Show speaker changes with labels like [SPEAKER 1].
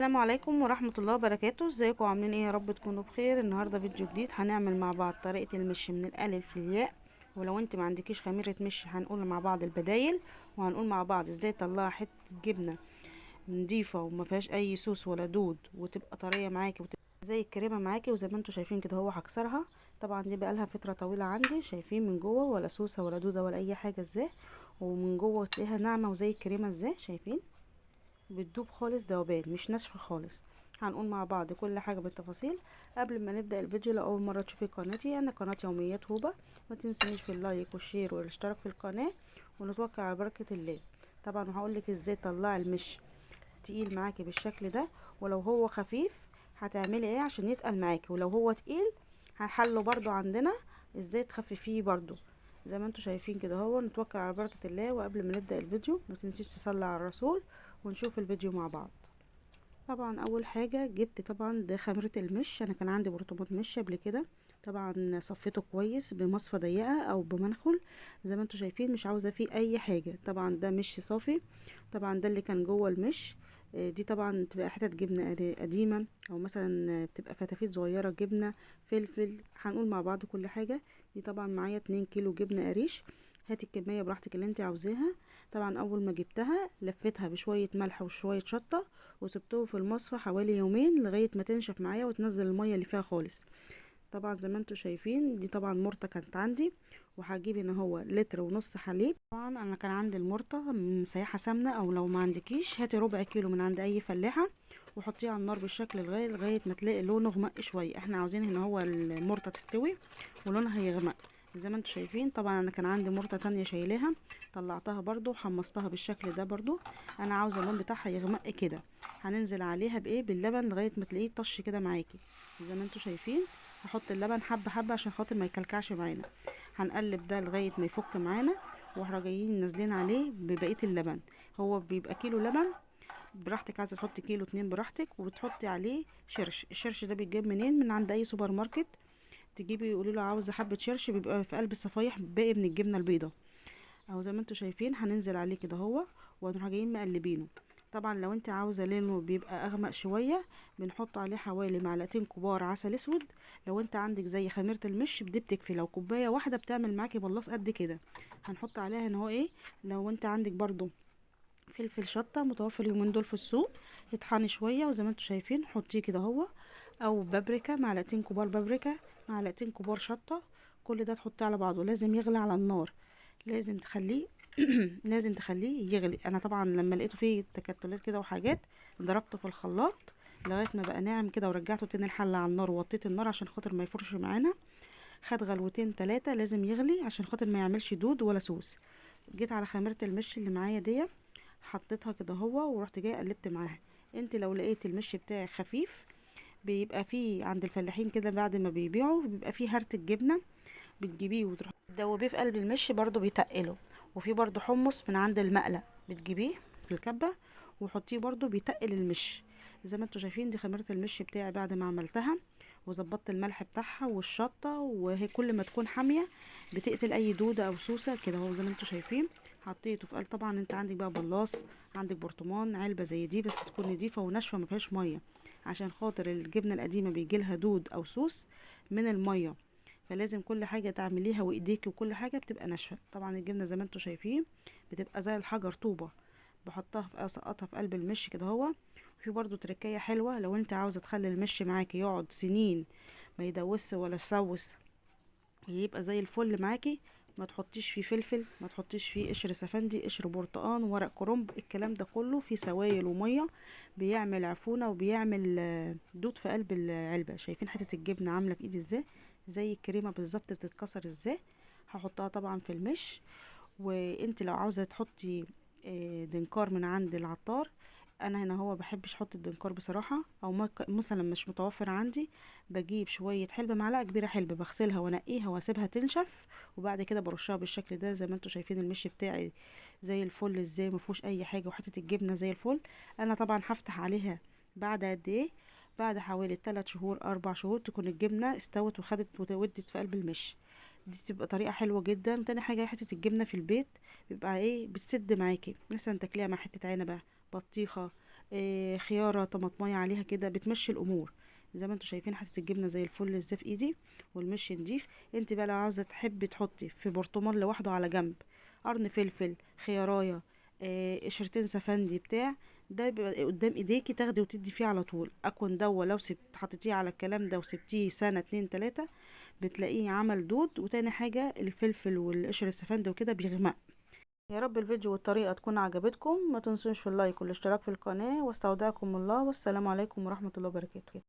[SPEAKER 1] السلام عليكم ورحمة الله وبركاته. ازيكم عاملين ايه؟ يا رب تكونوا بخير. النهاردة فيديو جديد هنعمل مع بعض طريقة المش من الالف للياء. ولو انت ما عندكيش خميرة مش هنقول مع بعض البدايل، وهنقول مع بعض ازاي تطلعي حتة جبنة نضيفة وما فيهاش اي صوص ولا دود، وتبقى طرية معاكي وتبقى زي الكريمة معاكي. وزي ما انتوا شايفين كده هو هكسرها. طبعا دي بقى لها فترة طويلة عندي، شايفين من جوه ولا سوسة ولا دودة ولا اي حاجة ازاي، ومن جوه تلاقيها ناعمة وزي الكريمة ازاي، شايفين بتدوب خالص، ذوبان مش ناشفه خالص. هنقول مع بعض كل حاجه بالتفاصيل. قبل ما نبدا الفيديو، لو اول مره تشوفي قناتي، انا قناه يوميات هوبه، ما تنسونيش في اللايك والشير والاشتراك في القناه، ونتوكل على بركه الله. طبعا هقول لك ازاي تطلعي المش تقيل معاكي بالشكل ده، ولو هو خفيف هتعملي ايه عشان يتقل معاكي، ولو هو تقيل هنحله برضو عندنا ازاي تخففيه برضو زي ما انتوا شايفين كده. هو نتوكل على بركة الله. وقبل ما نبدأ الفيديو ما تنسيش تصلي على الرسول، ونشوف الفيديو مع بعض. طبعا اول حاجة جبت طبعا ده خميرة المش. انا كان عندي برطمان مش قبل كده، طبعا صفيته كويس بمصفى ضيقة او بمنخل زي ما انتوا شايفين، مش عاوزة فيه اي حاجة. طبعا ده مش صافي، طبعا ده اللي كان جوه المش. دي طبعا بتبقى حتت جبنة قديمة، او مثلا بتبقى فتافيت صغيرة جبنة، فلفل. هنقول مع بعض كل حاجة. دي طبعا معايا 2 كيلو جبنة قريش. هاتي الكمية براحتك اللي انت عاوزاها. طبعا اول ما جبتها لفتها بشوية ملح وشوية شطة، وسبتهم في المصفى حوالي يومين لغاية ما تنشف معايا وتنزل المية اللي فيها خالص. طبعا زي ما انتوا شايفين دي طبعا مرتة كانت عندي، وهجيب هنا هو لتر ونص حليب. طبعا انا كان عندي المرتة مسيحة سمنة، او لو ما عندكيش هاتي ربع كيلو من عند اي فلاحة وحطيه على النار بالشكل لغاية ما تلاقي لونه غمق شوية. احنا عاوزين هنا هو المرتة تستوي ولونها يغمق زي ما انتوا شايفين. طبعا انا كان عندي مرتة تانية شايلاها، طلعتها برضو وحمصتها بالشكل ده برضو. انا عاوزة اللون بتاعها يغمق كده. هننزل عليها بايه؟ باللبن لغاية ما تلاقيه طش كده معاكي زي ما انتوا شايفين. هحط اللبن حبة حبة عشان خاطر ما يكلكعش معانا. هنقلب ده لغاية ما يفك معانا، واحنا جايين نازلين عليه ببقية اللبن. هو بيبقى كيلو لبن براحتك، عايزة تحطي كيلو 2 براحتك. وبتحطي عليه شرش. الشرش ده بيتجاب منين؟ من عند اي سوبر ماركت. تجيبي يقولوا له عاوزة حبة شرش، بيبقى في قلب الصفايح باقي من الجبنة البيضة. اهو زي ما انتوا شايفين هننزل عليه كده هو، ونروح جايين مقلبينه. طبعا لو انت عاوزه لونه بيبقى اغمق شويه، بنحط عليه حوالي معلقتين كبار عسل اسود. لو انت عندك زي خميره المش دي بتكفي، لو كوبايه واحده بتعمل معاكي بلاص قد كده. هنحط عليها هنا هو ايه. لو انت عندك برضو فلفل شطه متوفر اليومين دول في السوق، يطحن شويه وزي ما انتوا شايفين حطيه كده هو. او بابريكا، معلقتين كبار بابريكا، معلقتين كبار شطه. كل ده تحطيه على بعضه، لازم يغلي على النار، لازم تخليه لازم تخليه يغلي. انا طبعا لما لقيته فيه تكتلات كده وحاجات ضربته في الخلاط لغايه ما بقى ناعم كده، ورجعته تاني الحله على النار ووطيت النار عشان خاطر ما يفرش معانا. خد غلوتين 3 لازم يغلي عشان خاطر ما يعملش دود ولا سوس. جيت على خميره المش اللي معايا دي، حطيتها كده هو ورحت جايه قلبت معاها. انت لو لقيت المش بتاعك خفيف، بيبقى فيه عند الفلاحين كده بعد ما بيبيعوا بيبقى فيه هرة الجبنة، بتجيبيه وتروح تدوبيه في قلب المش برضو بيتقله. وفي برضو حمص من عند المقلة بتجيبيه في الكبة وحطيه برضو بيتقل المش. زي ما انتوا شايفين دي خميرة المش بتاعي بعد ما عملتها وظبطت الملح بتاعها والشطة، وهي كل ما تكون حامية بتقتل اي دودة او سوسة كده. هو زي ما انتوا شايفين حطيته في قلب. طبعا انت عندك بقى بلاص، عندك برطمان علبة زي دي بس تكون نضيفة وناشفة ما فيهاش مية، عشان خاطر الجبنة القديمة بيجيلها دود او سوس من المية. فلازم كل حاجة تعمليها وايديك وكل حاجة بتبقى ناشفة. طبعا الجبنة زي ما انتوا شايفين بتبقى زي الحجر طوبة. بحطها في اسقطها في قلب المش كده هو. في برضو تركية حلوة، لو انت عاوزة تخلي المش معاكي يقعد سنين ما يدوس ولا يسوس، يبقى زي الفل معاكي، ما تحطيش فيه فلفل، ما تحطيش فيه قشر سفندي، قشر برتقان، ورق كرنب، الكلام ده كله فيه سوائل وميه، بيعمل عفونه وبيعمل دود في قلب العلبه. شايفين حته الجبنه عامله في ايدي ازاي؟ زي الكريمه بالظبط بتتكسر ازاي. هحطها طبعا في المش. وانت لو عاوزه تحطي دنكار من عند العطار، انا هنا هو بحبش احط الدنكار بصراحه، او مثلا مش متوفر عندي، بجيب شويه حلبة، معلقه كبيره حلبة، بغسلها وانقيها واسيبها تنشف، وبعد كده برشها بالشكل ده. زي ما انتوا شايفين المش بتاعي زي الفل ازاي، مفيهوش اي حاجه، وحته الجبنه زي الفل. انا طبعا هفتح عليها بعد قد ايه؟ بعد حوالي 3 شهور 4 شهور تكون الجبنه استوت وخدت وودت في قلب المش. دي تبقى طريقه حلوه جدا. تاني حاجه حته الجبنه في البيت بيبقى ايه؟ بتسد معاكي، مثلا تاكليها مع حته عنبه، بطيخه، خياره طماطمايه عليها كده بتمشي الامور. زي ما انتوا شايفين حطيت الجبنه زي الفل ازاي في ايدي، والمش نضيف. انت بقى لو عاوزه تحبي تحطي في برطمان لوحده على جنب قرن فلفل، خيارايه، قشرتين سفندي بتاع، ده بيبقى قدام ايديكي تاخدي وتدي فيه على طول. اكون دوا لو سبت حطيتيه على الكلام ده وسبتيه سنه اتنين تلاته بتلاقيه عمل دود. وتاني حاجه الفلفل والقشر السفندي وكده بيغمق. يا رب الفيديو والطريقة تكون عجبتكم. ما تنسوش في اللايك والاشتراك في القناة، واستودعكم الله، والسلام عليكم ورحمة الله وبركاته.